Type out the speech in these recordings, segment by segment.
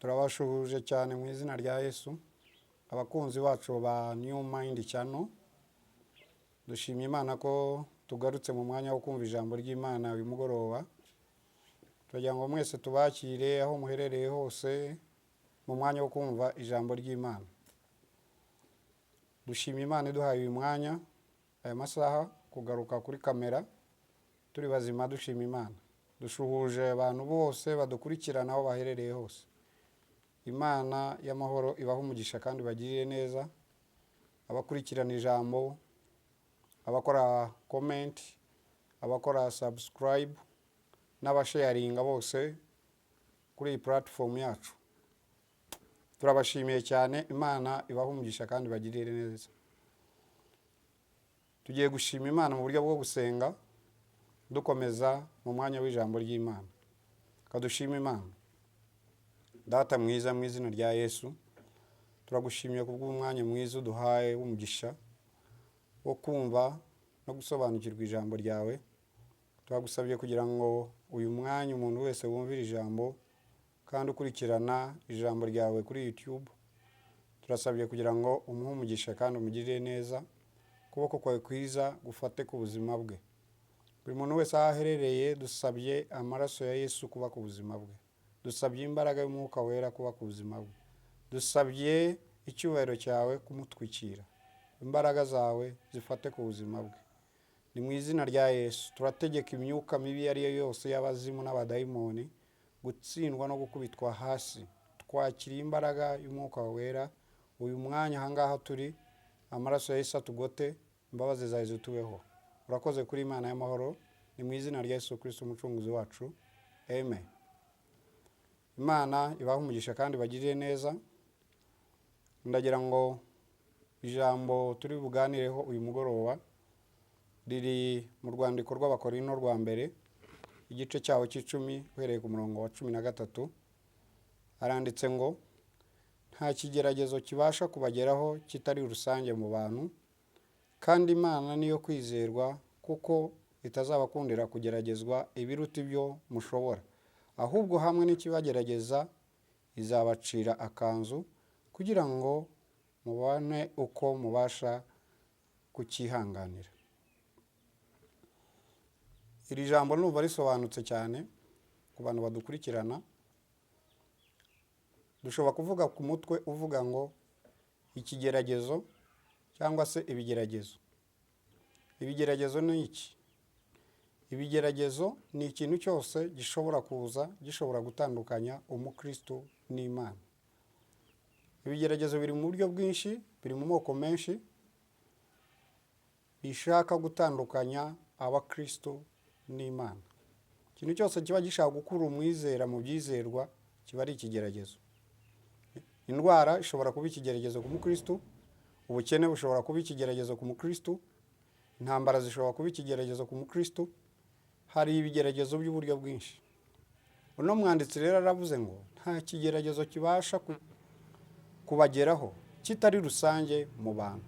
Turabashuhuje cyane mu izina rya Yesu. Abakunzi bacu ba New Mind Channel. Dushimye Imana ko tugarutse mu mwanya wo kumva ijambo ry'Imana uyu mugoroba. Turagira ngo mwese tubakire aho muherereye hose mu mwanya wo kumva ijambo ry'Imana. Dushimye Imana iduhaye uyu mwanya aya masaha kugaruka kuri kamera. Turi bazima dushimye Imana. Dushuhuje abantu bose badukurikirana aho baherereye hose. Imana y'amahoro ibaha umugisha kandi bagirire neza. Abakurikirana ijambo, abakora comment, abakora subscribe n'abasharinga bose kuri iyi platform yacu. Turabashimiye cyane. Imana ibaha umugisha kandi bagirire neza. Tugiye gushima Imana mu buryo bwo gusenga dukomeza mu mwanya w'ijambo ry'Imana. Kadushima Imana. Data mwiza mu izina rya Yesu, turagushimiye kubw'umwanya mwiza uduhaye w'umugisha wo kumva no gusobanukirwa ijambo ryawe. Turagusabye kugira ngo uyu mwanya umuntu wese wumvira ijambo kandi ukurikirana ijambo ryawe kuri YouTube, turasabye kugira ngo umuhe umugisha kandi umugirire neza. Kuboko kwawe kwiza gufate ku buzima bwe. Buri muntu wese aherereye dusabye amaraso ya Yesu kuba ku buzima bwe. Dusabye imbaraga y'Umwuka Wera kuba ku buzima bwe. Dusabye icyubahiro cyawe kumutwikira. Imbaraga zawe zifate ku buzima bwe. Ni mu izina rya Yesu turategeka imyuka mibi ari yo yose y'abazimu n'abadayimoni gutsindwa no gukubitwa hasi. Twakiriye imbaraga y'Umwuka Wera uyu mwanya ahangaha turi. Amaraso ya Yesu atugote, imbabazi zawe zitubeho. Urakoze kuri Imana y'amahoro. Ni mu izina rya Yesu Kristo umucunguzi wacu. Amen. Imana ibaha umugisha kandi bagirire neza. Ndagira ngo ijambo turi buganireho uyu mugoroba riri mu rwandiko rw'Abakorinto rwa mbere, igice cyawo cy'icumi uhereye ku murongo wa 13. Haranditse ngo nta kigeragezo kibasha kubageraho kitari rusange mu bantu, kandi Imana niyo kwizerwa kuko itazabakundira kugeragezwa ibiruta ibyo mushobora, ahubwo hamwe n'ikibagerageza izabacira akanzu kugira ngo mubane uko mubasha kukihanganira. Iri jambo numva risobanutse cyane ku bantu badukurikirana. Dushobora kuvuga ku mutwe uvuga ngo ikigeragezo cyangwa se ibigeragezo. Ibigeragezo ni iki? Ibigeragezo ni ikintu cyose gishobora kuza, gishobora gutandukanya umukristo n'Imana. Ibigeragezo biri mu buryo bwinshi, biri mu moko menshi, bishaka gutandukanya abakristo n'Imana. Ikintu cyose kiba gishaka gukura umwizera mu byizerwa kiba ari ikigeragezo. Indwara ishobora kuba ikigeragezo ku mukristo, ubukene bushobora kuba ikigeragezo ku mukristo, intambara zishobora kuba ikigeragezo ku mukristo. Hari ibigeragezo by'uburyo bwinshi. Uno mwanditsi rero aravuze ngo nta kigeragezo kibasha kubageraho kitari rusange mu bantu,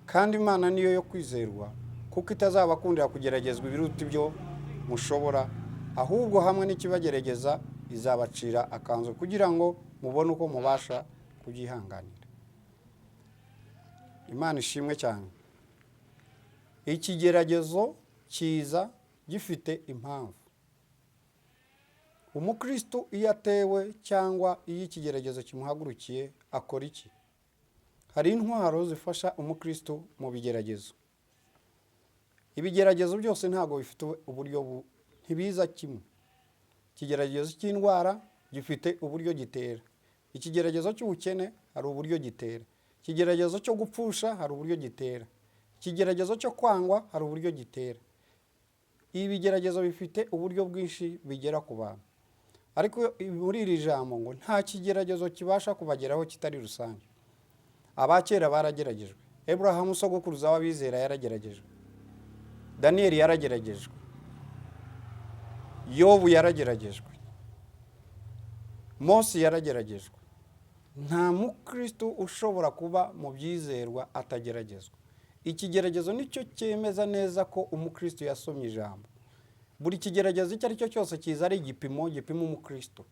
kandi Imana niyo yo kwizerwa kuko itazabakundira kugeragezwa ibiruta ibyo mushobora, ahubwo hamwe n'ikibagerageza izabacira akanzu kugira ngo mubone uko mubasha kubyihanganira. Imana ishimwe cyane. Ikigeragezo kiza gifite impamvu. Umukristo iyo atewe cyangwa iyo ikigeragezo kimuhagurukiye akora iki? Hari intwaro zifasha umukristo mu bigeragezo. Ibigeragezo byose ntabwo bifite uburyo ntibiza kimwe. Ikigeragezo cy'indwara gifite uburyo gitera. Ikigeragezo cy'ubukene hari uburyo gitera. Ikigeragezo cyo gupfusha hari uburyo gitera. Ikigeragezo cyo kwangwa hari uburyo gitera. Ibi bigeragezo bifite uburyo bwinshi bigera ku bantu. Ariko muri iri jambo ngo nta kigeragezo kibasha kubageraho kitari rusange. Abakera barageragejwe. Abraham sogokuruza w'abizera yarageragejwe. Daniel yarageragejwe. Yobu yarageragejwe. Mose yarageragejwe. Nta mukristo ushobora kuba mu byizerwa atageragezwa. Ikigeragezo nicyo cyemeza neza ko umukristo yasomye ijambo. Buri kigeragezo icyo ari cyo cyose kiza ari igipimo umukristo.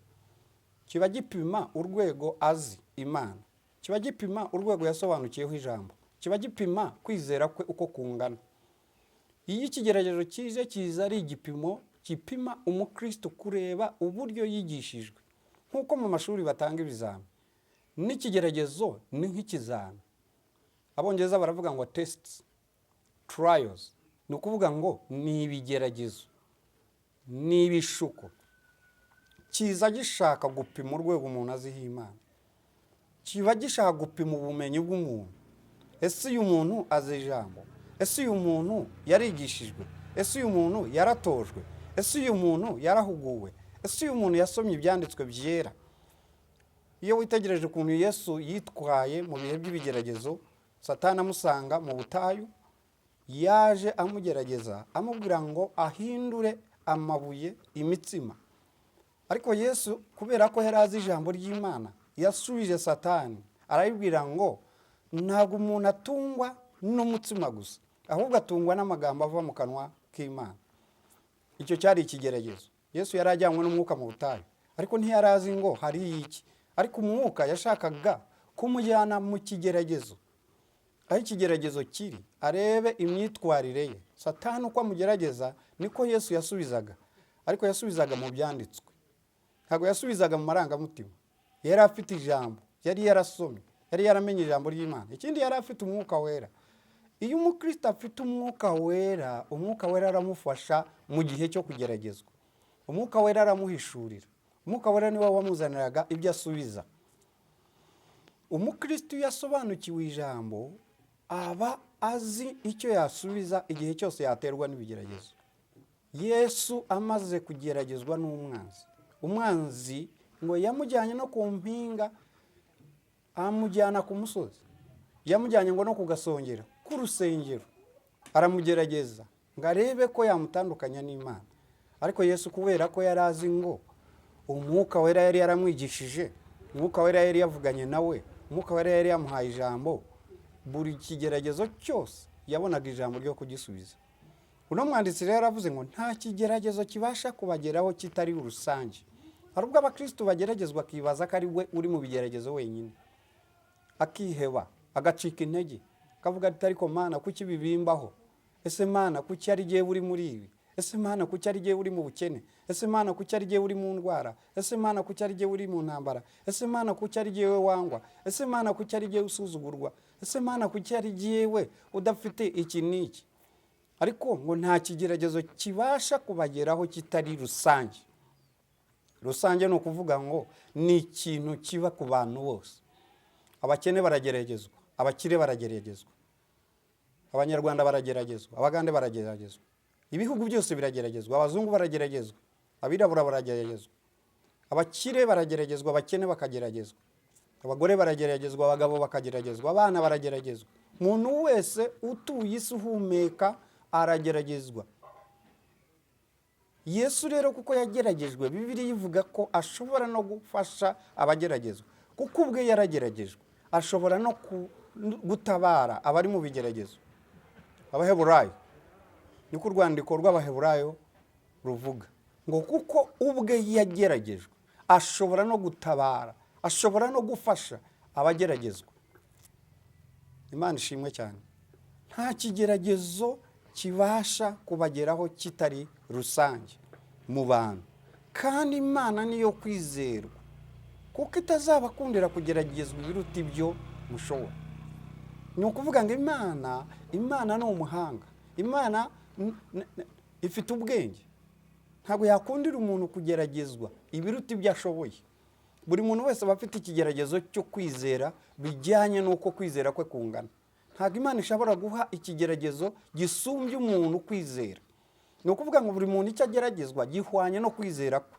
kiba gipima urwego azi Imana, kiba gipima urwego yasobanukiyeho ijambo, kiba gipima kwizera kwe uko kungana. Iyo ikigeragezo kije kiza ari igipimo gipima umukristo kureba uburyo yigishijwe. Nkuko mu mashuri batanga ibizami, n'ikigeragezo ni nk'ikizami. Abongereza baravuga ngo tests, trials, ni ukuvuga ngo ni ibigeragezo, ni ibishuko. Kiza gishaka gupima urwego umuntu aziho Imana, kiba gishaka gupima ubumenyi bw'umuntu. Ese uyu muntu azi ijambo? Ese uyu muntu yarigishijwe? Ese uyu muntu yaratojwe? Ese uyu muntu yarahuguwe? Ese uyu muntu yasomye ibyanditswe byera? Iyo witegereje ukuntu Yesu yitwaye mu bihe by'ibigeragezo, Satani amusanga mu butayu, yaje amugerageza amubwira ngo ahindure amabuye imitsima. Ariko Yesu kubera ko yari azi ijambo ry'Imana, yasubije Satani arayibwira ngo ntabwo umuntu atungwa n'umutsima gusa, ahubwo atungwa n'amagambo ava mu kanwa k'Imana. Icyo cyari ikigeragezo. Yesu yari ajyanywe n'umwuka mu butayu, ariko ntiyari azi ngo hari iki. Ariko umwuka yashakaga kumujyana mu kigeragezo, aho ikigeragezo kiri, arebe imyitwarire ye. Satani uko amugerageza niko Yesu yasubizaga, ariko yasubizaga mu byanditswe, ntabwo yasubizaga mu marangamutima. Yari afite ijambo, yari yarasomye, yari yaramenye ijambo ry'Imana. Ikindi yari afite umwuka wera. Iyo umukristo afite umwuka wera, umwuka wera aramufasha mu gihe cyo kugeragezwa. Umwuka wera aramuhishurira. Umwuka wera niwe wamuzaniraga ibyo asubiza. Umukristo yasobanukiwe ijambo aba azi icyo yasubiza igihe cyose yaterwa n'ibigeragezo. Yesu amaze kugeragezwa n'umwanzi, umwanzi ngo yamujyanye no ku mpinga, amujyana ku musozi, yamujyanye ngo no kugasongera k'urusengero, aramugerageza ngo arebe ko yamutandukanya n'Imana. Ariko Yesu kubera ko yari azi ngo umwuka wera yari yaramwigishije, umwuka wera yari yavuganye nawe, umwuka wera yari yamuhaye ijambo, buri kigeragezo cyose yabonaga ijambo ryo kugisubiza. Uno mwanditsi rero yaravuze ngo nta kigeragezo kibasha kubageraho kitari urusange. Hari ubwo abakristo bageragezwa akibaza ko ari we uri mu bigeragezo wenyine, akiheba, agacika intege, akavuga ati ariko Mana kuki bibimbaho? Ese Mana kuki ari jye uri muri ibi? Ese Mana kuki ari jye uri mu bukene? Ese Mana kuki ari jye uri mu ndwara? Ese Mana kuki ari jye uri mu ntambara? Ese Mana kuki ari jye wangwa? Ese Mana kuki ari jye usuzugurwa? Ese Mana kuki ari jye udafite iki n'iki? Ariko ngo nta kigeragezo kibasha kubageraho kitari rusange. Rusange ni ukuvuga ngo ni ikintu kiba ku bantu bose. Abakene barageragezwa, abakire barageragezwa, Abanyarwanda barageragezwa, Abagande barageragezwa, ibihugu byose birageragezwa, abazungu barageragezwa, abirabura barageragezwa, abakire barageragezwa, abakene bakageragezwa, abagore barageragezwa, abagabo bakageragezwa, abana barageragezwa. Umuntu wese utuye isi uhumeka arageragezwa. Yesu rero kuko yageragejwe, Bibiliya ivuga ko ashobora no gufasha abageragezwa, kuko ubwe yarageragejwe, ashobora no gutabara abari mu bigeragezo. Abaheburayo, niko urwandiko rw'Abaheburayo ruvuga ngo kuko ubwe yageragejwe, ashobora no gutabara, ashobora no gufasha abageragezwa. Imana ishimwe cyane. Nta kigeragezo kibasha kubageraho kitari rusange mu bantu, kandi Imana niyo kwizerwa, kuko itazabakundira kugeragezwa ibiruta ibyo mushobora. Ni ukuvuga ngo Imana ni umuhanga, Imana ifite ubwenge, ntabwo yakundira umuntu kugeragezwa ibiruta ibyo ashoboye. Buri muntu wese aba afite ikigeragezo cyo kwizera bijyanye n'uko kwizera kwe kungana. Ntabwo Imana ishobora guha ikigeragezo gisumbye umuntu kwizera. Ni ukuvuga ngo buri muntu icyo ageragezwa gihwanye no kwizera kwe.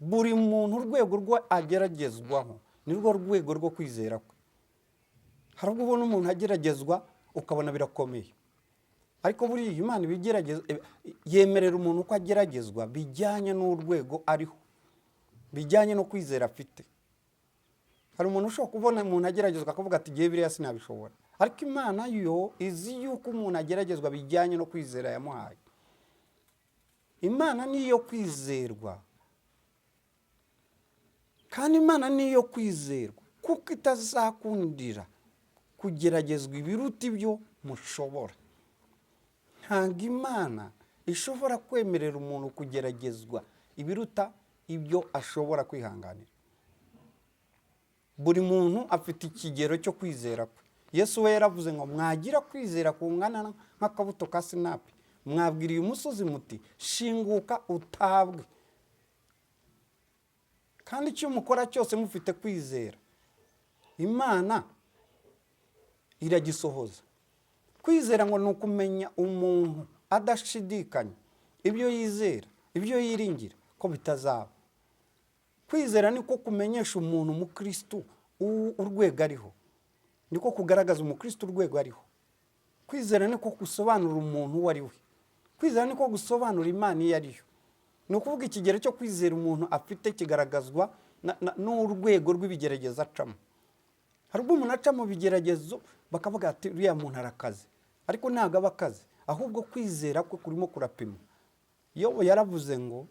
Buri muntu urwego rwo ageragezwaho ni rwo rwego rwo kwizera kwe. Hari ubwo ubona umuntu ageragezwa ukabona birakomeye, ariko buriya Imana yemerera umuntu ko ageragezwa bijyanye n'urwego ariho, bijyanye no kwizera afite. Hari umuntu ushobora kubona umuntu ageragezwa akavuga ati giye biriya sinabishobora, ariko Imana yo izi yuko umuntu ageragezwa bijyanye no kwizera yamuhaye. Imana ni iyo kwizerwa, kandi Imana ni iyo kwizerwa kuko itazakundira kugeragezwa ibiruta ibyo mushobora. Ntabwo Imana ishobora kwemerera umuntu kugeragezwa ibiruta ibyo ashobora kwihanganira. Buri muntu afite ikigero cyo kwizera kwe. Yesu we yaravuze ngo mwagira kwizera kungana nk'akabuto ka sinapi, mwabwiriye umusozi muti shinguka utabwe. Kandi icyo mukora cyose mufite kwizera, Imana iragisohoza. Kwizera ngo ni ukumenya umuntu adashidikanya ibyo yizera, ibyo yiringira ko bitazaba. Kwizera niko kumenyesha umuntu umukristo urwego ariho, niko kugaragaza umukristo urwego ariho. Kwizera niko gusobanura umuntu uwo ari we. Kwizera niko gusobanura Imana iyo ariyo. Ni ukuvuga ikigero cyo kwizera umuntu afite kigaragazwa n'urwego rw'ibigeragezo acamo. Hari ubwo umuntu aca mu bigeragezo bakavuga ati uriya muntu arakaze, ariko ntabwo aba akaze, ahubwo kwizera kwe kurimo kurapima. Yobu yaravuze ngo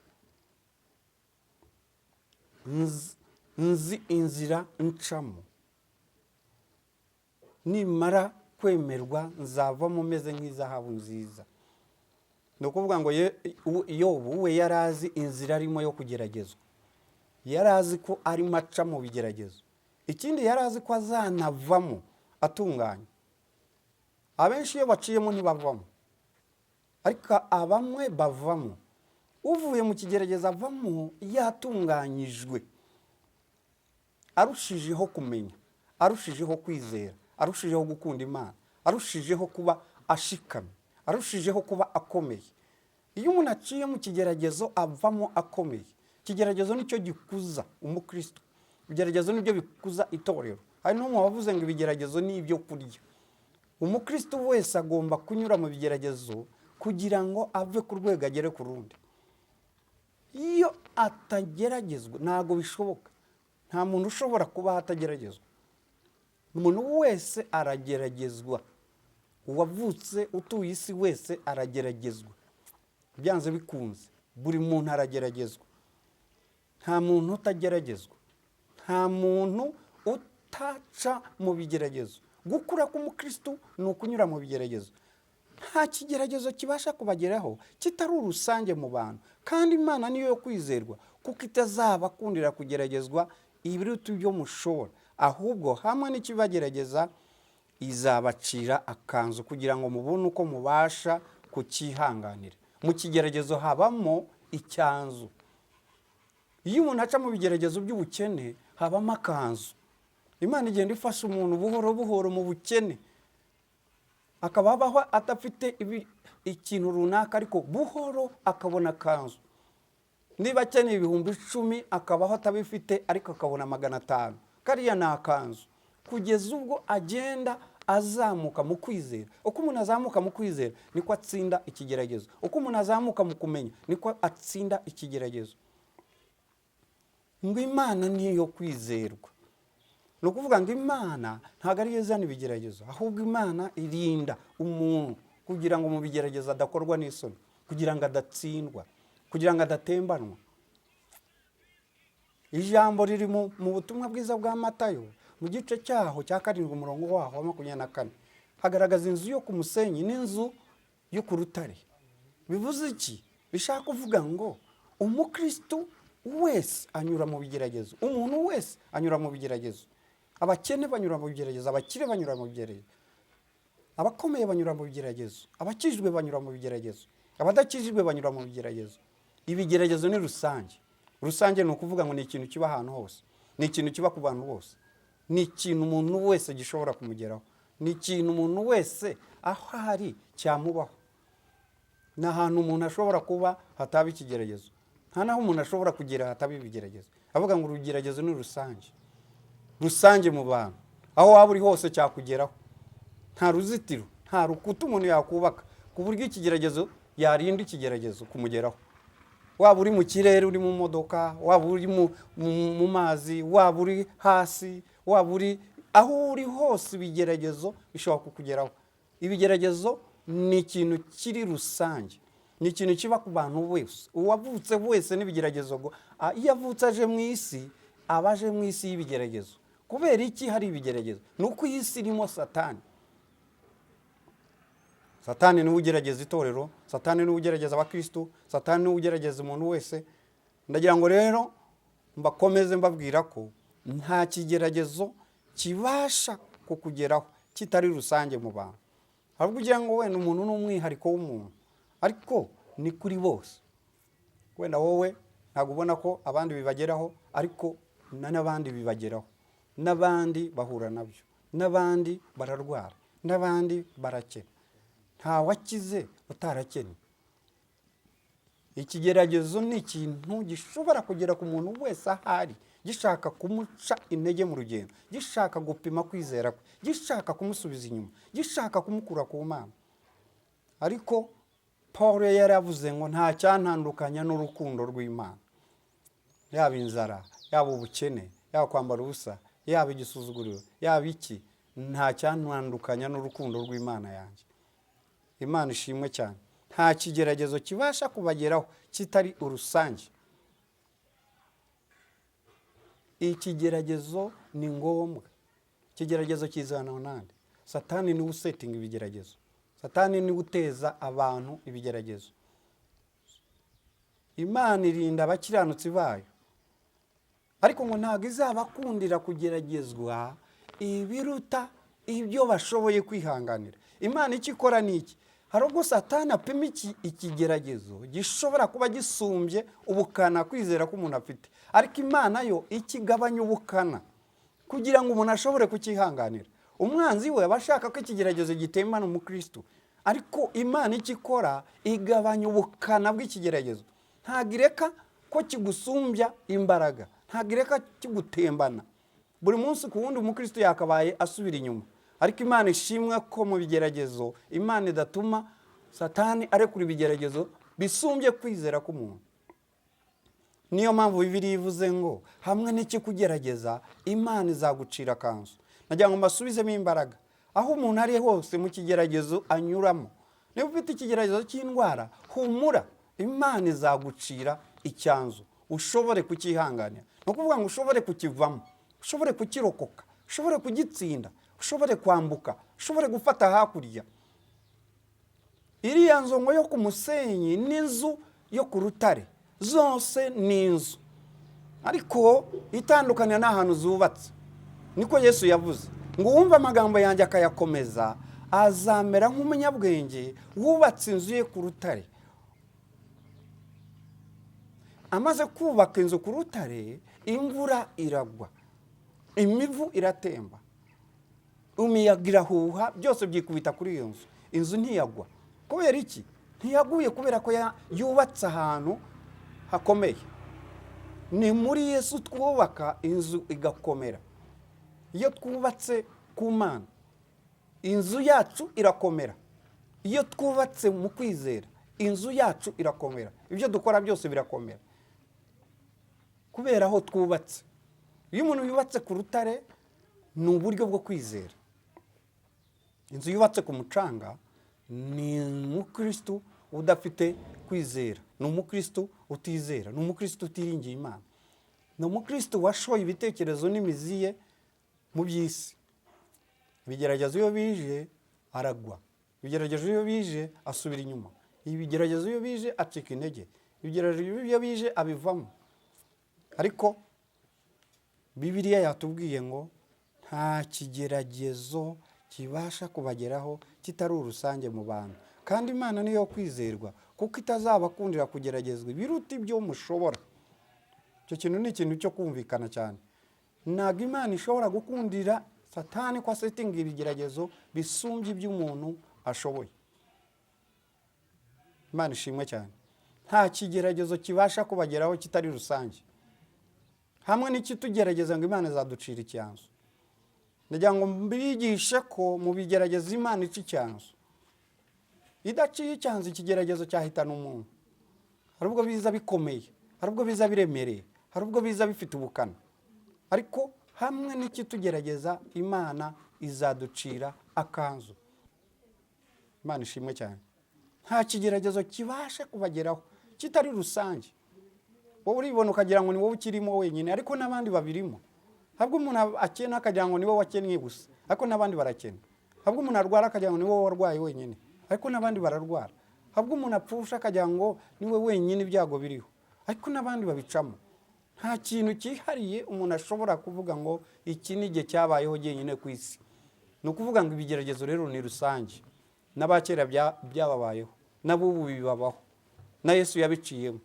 nzi inzira ncamo, nimara kwemerwa nzavamo meze nk'izahabu nziza. Ni ukuvuga ngo Yobu we yari azi inzira arimo yo kugeragezwa, yari azi ko arimo aca mu bigeragezo. Ikindi yari azi ko azanavamo atunganye. Abenshi iyo baciyemo ntibavamo, ariko abamwe bavamo. Uvuye mu kigerageza avamo yatunganyijwe, arushijeho kumenya, arushijeho kwizera, arushijeho gukunda Imana, arushijeho kuba ashikamye, arushijeho kuba akomeye. Iyo umuntu aciye mu kigeragezo avamo akomeye. Ikigeragezo nicyo gikuza umukristo, ibigeragezo nibyo bikuza itorero. Hari n'umwe wavuze ngo ibigeragezo ni ibyo kurya. Umukristo wese agomba kunyura mu bigeragezo kugira ngo ave ku rwego agere ku rundi. Iyo atageragezwa ntabwo bishoboka. Nta muntu ushobora kuba atageragezwa. Umuntu wese arageragezwa. Uwavutse utuye isi wese arageragezwa. Byanze bikunze buri muntu arageragezwa. Nta muntu utageragezwa. Nta muntu utaca mu bigeragezo. Gukura k'umukristo ni ukunyura mu bigeragezo. Nta kigeragezo kibasha kubageraho kitari urusange mu bantu. Kandi Imana niyo yo kwizerwa kuko itazabakundira kugeragezwa ibiruta ibyo mushobora, ahubwo hamwe n'ikibagerageza izabacira akanzu kugira ngo mubone uko mubasha kukihanganira. Mu kigeragezo habamo icyanzu. Iyo umuntu aca mu bigeragezo by'ubukene habamo akanzu. Imana igenda ifasha umuntu buhoro buhoro mu bukene, akaba abaho atafite ikintu runaka, ariko buhoro akabona akanzu. Niba akeneye 10,000 akabaho atabifite, ariko akabona 500. Kariya ni akanzu. Kugeza ubwo agenda azamuka mu kwizera. Uko umuntu azamuka mu kwizera niko atsinda ikigeragezo. Uko umuntu azamuka mu kumenya niko atsinda ikigeragezo. Ngo Imana niyo kwizerwa. Ni ukuvuga ngo Imana ntabwo ari yo izana ibigeragezo, ahubwo Imana irinda umuntu kugira ngo mu bigeragezo adakorwa n'isoni, kugira ngo adatsindwa, kugira ngo adatembanwa. Ijambo riri mu butumwa bwiza bwa Matayo mu gice cyaho cya 7 umurongo waho wa 24, hagaragaza inzu yo ku musenyi n'inzu yo ku rutare. Bivuze iki? Bishaka kuvuga ngo umukristo wese anyura mu bigeragezo, umuntu wese anyura mu bigeragezo. Abakene banyura mu bigeragezo, abakire banyura mu bigeragezo, abakomeye banyura mu bigeragezo, abakijijwe banyura mu bigeragezo, abadakijijwe banyura mu bigeragezo. Ibigeragezo ni rusange. Rusange ni ukuvuga ngo ni ikintu kiba ahantu hose, ni ikintu kiba ku bantu bose, ni ikintu umuntu wese gishobora kumugeraho, ni ikintu umuntu wese aho ari cyamubaho. Ni ahantu umuntu ashobora kuba hataba ikigeragezo, nta naho umuntu ashobora kugera hataba ibigeragezo. Avuga ngo urugeragezo ni rusange, rusange mu bantu, aho waba uri hose cyakugeraho. Nta ruzitiro, nta rukuta umuntu yakubaka ku buryo ikigeragezo yarinda ikigeragezo kumugeraho. Waba uri mu kirere, uri mu modoka, waba uri mu mazi, waba uri hasi, waba uri aho uri hose, ibigeragezo bishobora kukugeraho. Ibigeragezo ni ikintu kiri rusange. ni ikintu kiba ku bantu wese. Uwavutse wese n'ibigeragezo ngo iyo avutse aje mu isi abaje mu isi y'ibigeragezo. Kubera iki hari ibigeragezo? Nuko iyi si irimo Satani. Satani niwe ugerageza itorero, Satani niwe ugerageza abakristo, Satani niwe ugerageza umuntu wese. Ndagira ngo rero mbakomeze mbabwira ko nta kigeragezo kibasha kukugeraho kitari rusange mu bantu. Ahubwo ugira ngo wenda umuntu n'umwihariko w'umuntu, ariko ni kuri bose. Wenda wowe ntabwo ubona ko abandi bibageraho, ariko n'abandi bibageraho, n'abandi bahura nabyo, n'abandi bararwara, n'abandi barakena. Nta wakize utarakennye. Ikigeragezo ni ikintu gishobora kugera ku muntu wese ahari, gishaka kumuca intege mu rugendo, gishaka gupima kwizera kwe, gishaka kumusubiza inyuma, gishaka kumukura ku Mana. Ariko Paul yaravuze ngo nta cyantandukanya n'urukundo rw'Imana. Yaba inzara, yaba ubukene, yaba kwambara ubusa, yaba igisuzuguriro, yaba iki, nta cyantandukanya n'urukundo rw'Imana yanjye. Imana ishimwe cyane. Nta kigeragezo kibasha kubageraho kitari urusange. Ikigeragezo ni ngombwa. Ikigeragezo kizana nande? Satani niwe usetting ibigeragezo. Satani niwe uteza abantu ibigeragezo. Imana irinda abakiranutsi bayo, ariko ngo ntabwo izabakundira kugeragezwa ibiruta ibyo bashoboye kwihanganira. Imana icyo ikora ni iki? Hari ubwo Satani apima ikigeragezo gishobora kuba gisumbye ubukana kwizera ko umuntu afite, ariko Imana yo ikigabanya ubukana kugira ngo umuntu ashobore kukihanganira. Umwanzi we abashaka ko ikigeragezo gitembana umukristo, ariko Imana icyo ikora igabanya ubukana bw'ikigeragezo. Ntabwo ireka ko kigusumbya imbaraga, ntabwo ireka kigutembana. Buri munsi ku wundi umukristo yakabaye asubira inyuma, ariko Imana ishimwe ko mu bigeragezo Imana idatuma Satani arekura ibigeragezo bisumbye kwizera k'umuntu. Niyo mpamvu Bibiliya ivuze ngo hamwe n'ikikugerageza Imana izagucira akanzu. Nagira ngo mbasubizemo imbaraga. Aho umuntu ari hose mu kigeragezo anyuramo, niba ufite ikigeragezo cy'indwara, humura, Imana izagucira icyanzu ushobore kukihanganira. No kuvuga ngo ushobore kukivamo, ushobore kukirokoka, ushobore kugitsinda, ushobore kwambuka, ushobore gufata hakurya. Iriya nzongo yo ku musenyi n'inzu yo ku rutare, zose ni inzu, ariko itandukanira n'ahantu zubatse. Niko Yesu yavuze ngo wumva amagambo yanjye akayakomeza azamera nk'umunyabwenge wubatse inzu ye ku rutare. Amaze kubaka inzu ku rutare, imvura iragwa, imivu iratemba, umuyaga irahuha, byose byikubita kuri iyo nzu. Inzu ntiyagwa. Kubera iki? Ntiyaguye kubera ko yubatse ahantu hakomeye. Ni muri Yesu twubaka inzu igakomera. Iyo twubatse ku Mana, inzu yacu irakomera. Iyo twubatse mu kwizera, inzu yacu irakomera. Ibyo dukora byose birakomera kubera aho twubatse. Iyo umuntu yubatse ku rutare, ni uburyo bwo kwizera. Inzu yubatse ku mucanga ni umukristo udafite kwizera, ni umukristo utizera, ni umukristo utiringiye Imana, ni umukristo washoye ibitekerezo n'imizi ye mu by'isi. Ibigeragezo iyo bije aragwa, ibigeragezo iyo bije asubira inyuma, ibigeragezo iyo bije acika intege, ibigeragezo iyo bije abivamo. Ariko Bibiliya yatubwiye ngo nta kigeragezo kibasha kubageraho kitari urusange mu bantu, kandi Imana niyo kwizerwa, kuko itazabakundira kugeragezwa ibiruta ibyo mushobora. Icyo kintu ni ikintu cyo kumvikana cyane. Ntabwo Imana ishobora gukundira Satani ko asetinga ibigeragezo bisumbye iby'umuntu ashoboye. Imana ishimwe cyane. Nta kigeragezo kibasha kubageraho kitari rusange. Hamwe n'ikitugerageza ngo Imana izaducira icyanzu. Ndagira ngo mbigishe ko mu bigeragezo Imana ica icyanzu. Idaciye icyanzu ikigeragezo cyahitana umuntu. Hari ubwo biza bikomeye, hari ubwo biza biremereye, hari ubwo biza bifite ubukana. Ariko hamwe n'ikitugerageza Imana izaducira akanzu. Imana ishimwe cyane. nta kigeragezo kibasha kubageraho kitari rusange. Wowe uribona ukagira ngo ni wowe ukirimo wenyine, ariko n'abandi babirimo. Habwo umuntu akena akagira ngo ni wowe wakennye gusa, ariko n'abandi barakena. Habwo umuntu arwara akagira ngo ni wowe warwaye wenyine, ariko n'abandi bararwara. Habwo umuntu apfusha akagira ngo ni wowe wenyine ibyago biriho, ariko n'abandi babicamo. Nta kintu cyihariye umuntu ashobora kuvuga ngo iki ni igihe cyabayeho jyenyine ku isi. Ni ukuvuga ngo ibigeragezo rero ni rusange, n'abakera byababayeho, n'abubu bibabaho, na Yesu yabiciyemo.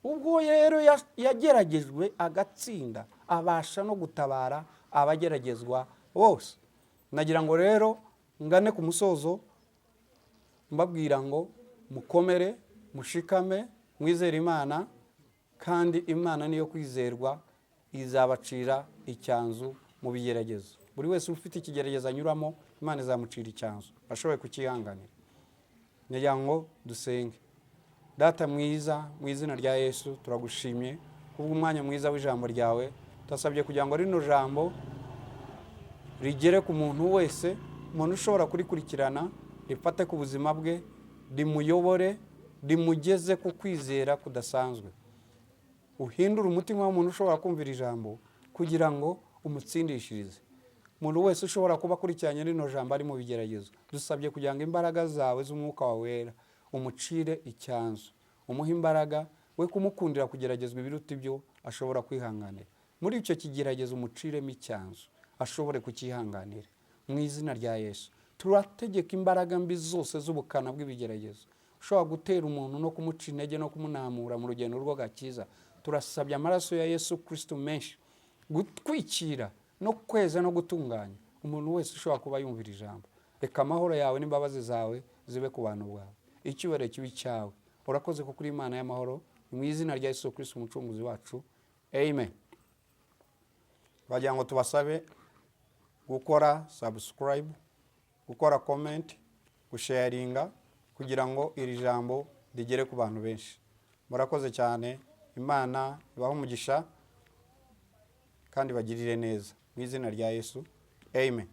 Ubwo rero yageragejwe agatsinda, abasha no gutabara abageragezwa bose. Nagira ngo rero ngane ku musozo mbabwira ngo mukomere, mushikame, mwizere Imana, kandi Imana niyo kwizerwa, izabacira icyanzu mu bigeragezo. Buri wese ufite ikigeragezo anyuramo, Imana izamucira icyanzu ashoboye kukihanganira. Nagira ngo dusenge. Data mwiza, mu izina rya Yesu turagushimye kubw'umwanya mwiza w'ijambo ryawe. Tutasabye kugira ngo rino jambo rigere ku muntu wese, umuntu ushobora kurikurikirana, rifate ku buzima bwe, rimuyobore, rimugeze ku kwizera kudasanzwe. Uhindura umutima w'umuntu ushobora kumvira ijambo kugira ngo umutsindishirize. Umuntu wese ushobora kuba akurikiranye rino jambo ari mu bigeragezo, dusabye kugira ngo imbaraga zawe z'umwuka wawe wera umucire icyanzu, umuha imbaraga, we kumukundira kugeragezwa ibiruta ibyo ashobora kwihanganira. Muri icyo kigeragezo umuciremo icyanzu ashobore kukihanganira. Mu izina rya Yesu turategeka imbaraga mbi zose z'ubukana bw'ibigeragezo ushobora gutera umuntu no kumuca intege no kumunamura mu rugendo rw'agakiza. Turasabye amaraso ya Yesu Kristo menshi gutwikira no kweza no gutunganya umuntu wese ushobora kuba yumvira ijambo. Reka amahoro yawe n'imbabazi zawe zibe ku bantu bawe, icyubahiro kibi cyawe. Urakoze kuko uri Imana y'amahoro, mu izina rya Yesu Kristo umucunguzi wacu, amen. Bagira ngo tubasabe gukora subscribe, gukora comment, gusharinga kugira ngo iri jambo rigere ku bantu benshi. Murakoze cyane. Imana ibahe umugisha kandi bagirire neza, mu izina rya Yesu, amen.